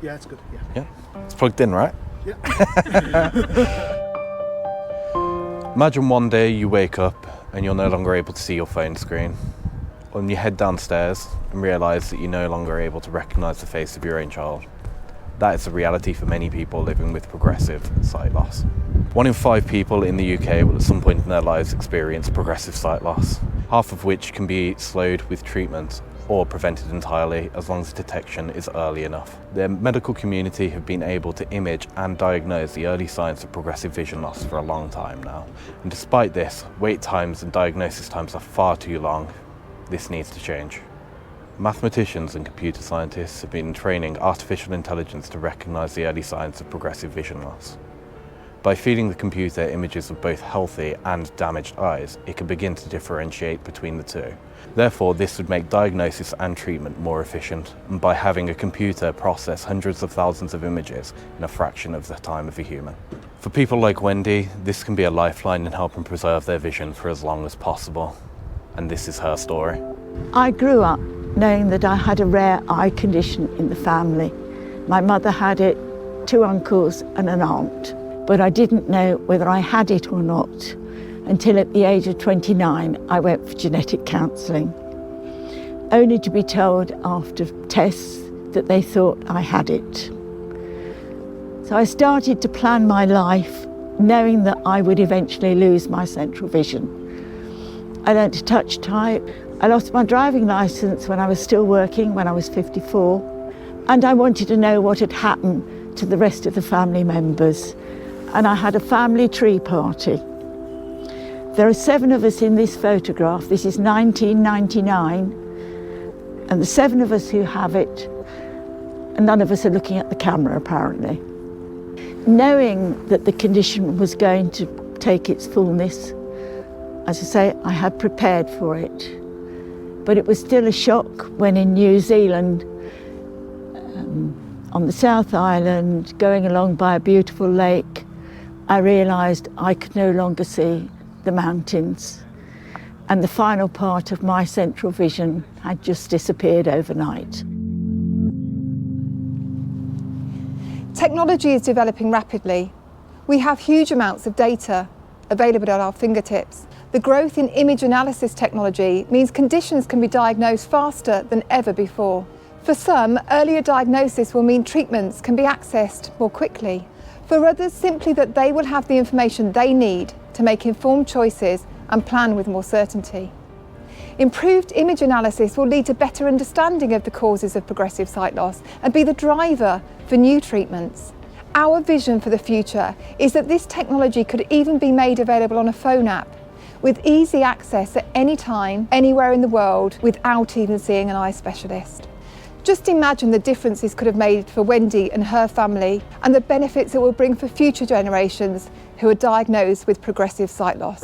Yeah, it's good. Yeah, it's plugged in, right? Yeah. Imagine one day you wake up and you're no longer able to see your phone screen. Or you head downstairs and realise that you're no longer able to recognise the face of your own child. That is the reality for many people living with progressive sight loss. 1 in 5 people in the UK will at some point in their lives experience progressive sight loss, half of which can be slowed with treatment or prevented entirely as long as detection is early enough. The medical community have been able to image and diagnose the early signs of progressive vision loss for a long time now. And despite this, wait times and diagnosis times are far too long. This needs to change. Mathematicians and computer scientists have been training artificial intelligence to recognise the early signs of progressive vision loss. By feeding the computer images of both healthy and damaged eyes, it can begin to differentiate between the two. Therefore, this would make diagnosis and treatment more efficient, and by having a computer process hundreds of thousands of images in a fraction of the time of a human. For people like Wendy, this can be a lifeline in helping preserve their vision for as long as possible. And this is her story. I grew up knowing that I had a rare eye condition in the family. My mother had it, 2 uncles and an aunt. But I didn't know whether I had it or not until at the age of 29 I went for genetic counselling, only to be told after tests that they thought I had it. So I started to plan my life knowing that I would eventually lose my central vision. I learned to touch type. I lost my driving licence when I was still working, when I was 54, and I wanted to know what had happened to the rest of the family members. And I had a family tree party. There are 7 of us in this photograph. This is 1999, and the 7 of us who have it, and none of us are looking at the camera apparently. Knowing that the condition was going to take its fullness, as I say, I had prepared for it. But it was still a shock when in New Zealand, on the South Island, going along by a beautiful lake, I realised I could no longer see the mountains, and the final part of my central vision had just disappeared overnight. Technology is developing rapidly. We have huge amounts of data available at our fingertips. The growth in image analysis technology means conditions can be diagnosed faster than ever before. For some, earlier diagnosis will mean treatments can be accessed more quickly. For others, simply that they will have the information they need to make informed choices and plan with more certainty. Improved image analysis will lead to better understanding of the causes of progressive sight loss and be the driver for new treatments. Our vision for the future is that this technology could even be made available on a phone app with easy access at any time, anywhere in the world, without even seeing an eye specialist. Just imagine the difference this could have made for Wendy and her family, and the benefits it will bring for future generations who are diagnosed with progressive sight loss.